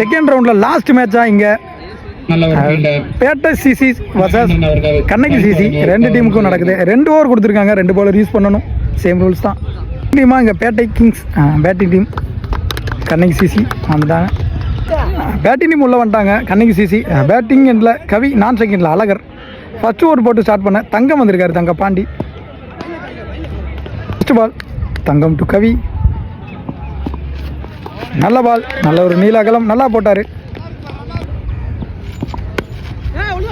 Second ரவுண்டில் last மேட்சாக இங்கே Pettai CC versus Kannagi CC ரெண்டு டீமுக்கும் நடக்குது. 2 ஓவர் கொடுத்துருக்காங்க, 2 பவுலர் யூஸ் பண்ணணும். சேம் ரூல்ஸ் தான். டீமாக இங்கே Pettai kings batting team, Kannagi CC வந்துட்டாங்க. பேட்டிங் டீம் உள்ளே வந்துட்டாங்க. கண்ணகி சிசி பேட்டிங் எண்டில் கவி, நான் செகண்டில் அழகர். ஃபஸ்ட் ஓவர் போட்டு ஸ்டார்ட் பண்ண தங்கம் வந்திருக்காரு, Thanga Pandi. First ball Thangam to Kavi. நல்ல பால், நல்ல ஒரு நீலாகலம், நல்லா போட்டார்.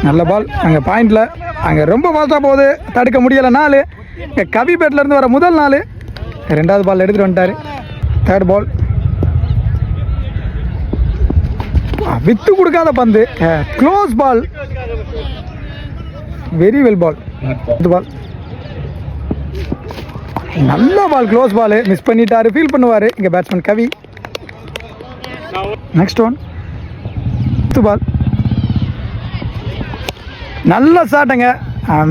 நல்ல பால் அங்கே பாயிண்டில், அங்கே ரொம்ப ஃபாஸ்ட்டாக போகுது, தடுக்க முடியலை. 4 இங்கே கவி பேட்லேருந்து வர முதல் 4. 2வது பால் எடுத்துகிட்டு வந்துட்டார். தேர்ட் பால் வித்து கொடுக்காத பந்து, close ball, very well ball. Ball நல்ல பால், க்ளோஸ் பால், மிஸ் பண்ணிட்டாரு, ஃபீல் பண்ணுவார் இங்கே batsman Kavi. Next one ball, நல்ல ஷாட்டுங்க,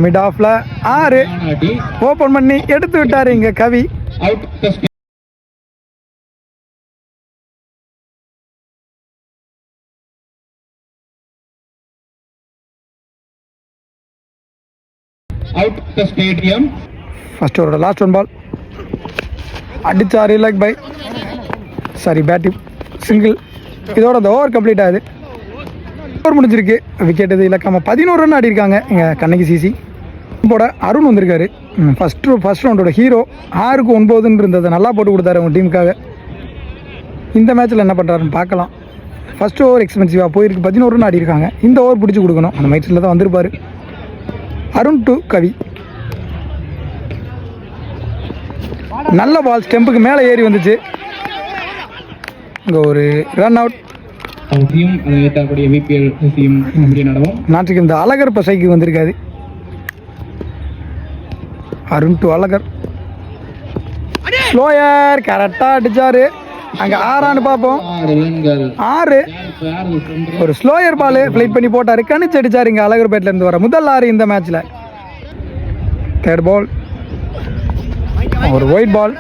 மிட் ஆஃப்ல 6 ஓப்பன் பண்ணி எடுத்து விட்டாரு இங்க கவி. ஃபர்ஸ்ட் ஓவரோட லாஸ்ட் ஒன் பால் அடிச்சாரு, leg by sorry batting single. இதோட அந்த ஓவர் கம்ப்ளீட் ஆகுது. ஓவர் முடிஞ்சிருக்கு, விக்கெட் இது இலக்காம 11 ரன் ஆடி இருக்காங்க இங்கே கண்ணகி சிசி. போட அருண் வந்திருக்காரு. First ரவுண்டோட hero. 6க்கு 9 இருந்ததை நல்லா போட்டு கொடுத்தாரு அவங்க டீமுக்காக. இந்த மேட்ச்சில் என்ன பண்ணுறாருன்னு பார்க்கலாம். ஃபர்ஸ்ட் ஓவர் எக்ஸ்பென்சிவாக போயிருக்கு, 11 ரன் ஆடி இருக்காங்க. இந்த ஓவர் பிடிச்சி கொடுக்கணும், அந்த மேட்ச்சில் தான் வந்திருப்பார். அருண் டு கவி. நல்ல பால், ஸ்டெம்புக்கு மேலே ஏறி வந்துச்சு. இங்கே ஒரு ரன் அவுட். நாட்டுக்கு இந்த அழகர் பசைக்கு வந்திருக்காது. அருண் டு அழகர், ஸ்லோயர் கரெக்டாக அடிச்சாரு. அங்கே 6 பார்ப்போம். 6 ஒரு ஸ்லோயர் பால் ஃபிளைட் பண்ணி போட்டாரு, கணிச்சு அடிச்சாரு இங்கே அழகர் பேட்ல இருந்து வர முதல் 6 இந்த மேட்ச்ல. தேர்ட் பால் ஒரு ஒயிட் பால்,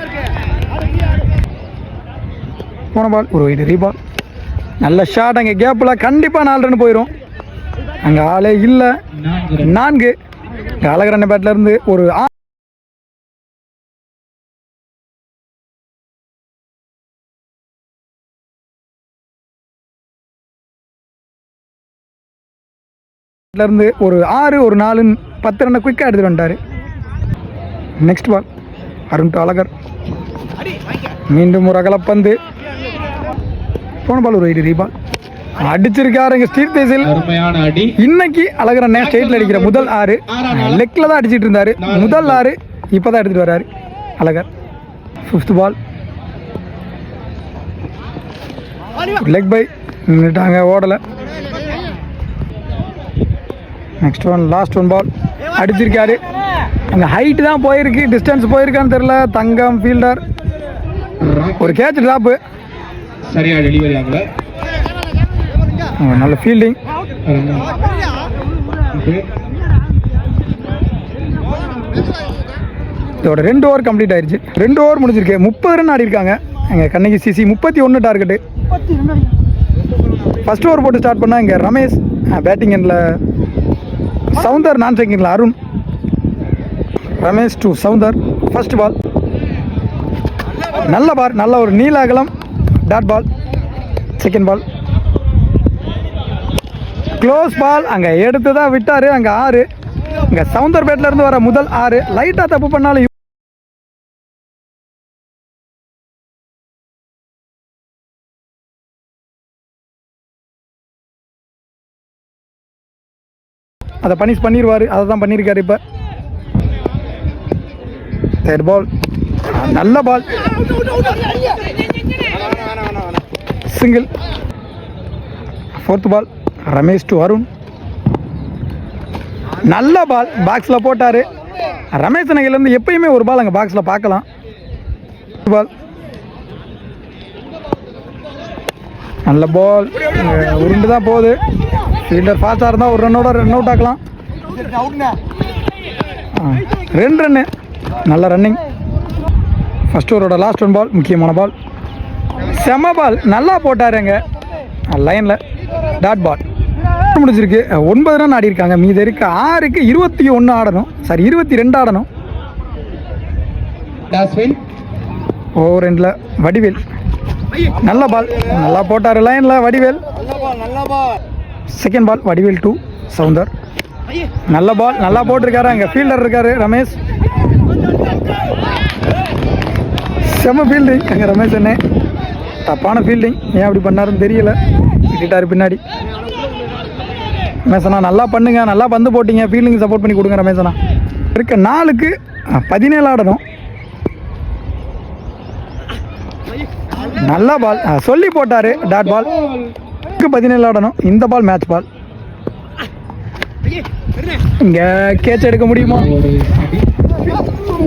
போன பால் ஒரு ஒயிட் ரீபால். நல்ல ஷாட், அங்கே கேப்பில் கண்டிப்பாக 4 ரன் போயிடும். அங்கே ஆளே இல்லை. 4 அழகர் பேட்ல இருந்து ஒரு இருந்து ஒரு 6 ஒரு 4 10 ரன்னை குயிக்காக எடுத்துட்டு வந்துட்டாரு. Next ball Arun to Azhagar. மீண்டும் ஒரு அகலப்பந்து, போன பால் ஒரு 8 ரீபால் அடிச்சிருக்காரு இங்கே ஸ்டீவ் தேசில். இன்னைக்கு அழகர் அண்ணன் ஸ்டேட்ல அடிக்கிற முதல் 6 லெக்ல தான் அடிச்சிட்டு இருந்தாரு. முதல் 6 இப்போதான் எடுத்துட்டு வர்றாரு Azhagar. 5th ball leg bye நின்றுட்டாங்க, ஓடலை. Next one last one ball அடிச்சிருக்காரு. அங்கே ஹைட்டு தான் போயிருக்கு, டிஸ்டன்ஸ் போயிருக்கான்னு தெரியல. தங்கம் ஃபீல்டர் ஒரு கேட்ச் ட்ராப்பு, சரியா டெலிவரி ஆகல. நல்ல ஃபீல்டிங். இதோட 2 ஓவர் கம்ப்ளீட் ஆயிடுச்சு. 2 ஓவர் முடிஞ்சிருக்கு. 30 ரன் ஆடி இருக்காங்க எங்கள் Kannagi CC. 31 target. First over போட்டு ஸ்டார்ட் பண்ணால் இங்கே ரமேஷ் பேட்டிங் எண்டில், சவுந்தர் நான் செகண்டில் Arun. Ramesh to Soundar. First ball நல்ல பால், நல்ல ஒரு நீல அகலம், dot ball. Second ball close ball, அங்கே எடுத்து தான் விட்டார். அங்கே 6 இங்கே சவுந்தர் பேட்ல இருந்து வர முதல் 6 லைட்டாக தப்பு பண்ணாலும் அதை பனிஷ் பண்ணிடுவார். அதை தான் பண்ணியிருக்காரு. இப்போ தேர்ட் பால் நல்ல ball, single. 4th ball Ramesh to Arun. நல்ல பால், பாக்ஸில் போட்டார். ரமேஷ் நகையிலேருந்து எப்பயுமே ஒரு பால் அங்கே பாக்ஸில் பார்க்கலாம். பால் நல்ல பால், உருண்டு தான் போகுது. ஃபீல்டர் ஃபாஸ்ட்டாக இருந்தால் ஒரு ரன்னோட ரன் அவுட் ஆக்கலாம். 2 ரன்னு, நல்ல ரன்னிங். ஃபர்ஸ்ட் ஓவரோட லாஸ்ட் ஒன் பால் முக்கியமான பால், செம பால், நல்லா போட்டாருங்க. லைனில் டாட் பால் முடிஞ்சிருக்கு. 9 ரன் ஆடி இருக்காங்க. மீது இருக்க 6க்கு 21 ஆடணும், சாரி 22 ஆடணும். டாஸ்வின் ஓவர் எண்டில் வடிவேல் நல்ல பால், நல்லா போட்டார் லைனில் வடிவேல். செகண்ட் பால் வடிவேல் 2 சவுந்தர் நல்ல பால், நல்லா போட்டிருக்காரு. அங்கே ஃபீல்டர் இருக்காரு ரமேஷ், செம்ம ஃபீல்டிங் அங்கே ரமேஷ். என்ன தப்பான ஃபீல்டிங், ஏன் அப்படி பண்ணாருன்னு தெரியல, விட்டுட்டாரு பின்னாடி. ரமேஷனா நல்லா பண்ணுங்க, நல்லா பந்து போட்டிங்க, ஃபீல்டிங் சப்போர்ட் பண்ணி கொடுங்க ரமேஷனா. இருக்க 4க்கு 17 ஆடணும். நல்ல பால், சொல்லி போட்டாரு டாட் பால். 17 ஆடணும். இந்த பால் மேட்ச் பால். இங்க கேட்ச் எடுக்க முடியுமா?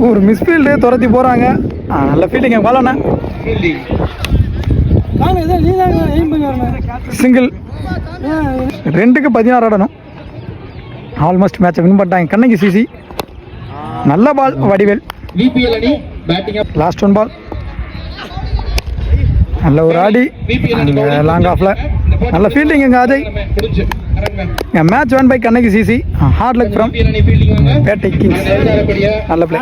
ஒரு மிஸ்ஃபீல்டு துரத்தி போறாங்க. நல்ல ஃபீல்டிங் பால். அண்ணா ஃபீல்டிங் சிங்கிள். 2க்கு 16 ஆடணும். ஆல்மோஸ்ட் மேட்சை வின் பண்ணிட்டாங்க கண்ணகி சிசி. நல்ல பால் வடிவேல். விபிஎல் அணி பேட்டிங் அப். லாஸ்ட் ஒன் பால் நல்ல ஒரு ஆடி லாங் ஆஃப்ல நல்ல ஃபீல்டிங். எங்க அஜய் முடிஞ்சு match won by Kannagi CC. Hard luck from VPL அணி ஃபீல்டிங் வாங்க பேட்டை கிங்ஸ். நல்ல நல்ல பிளே.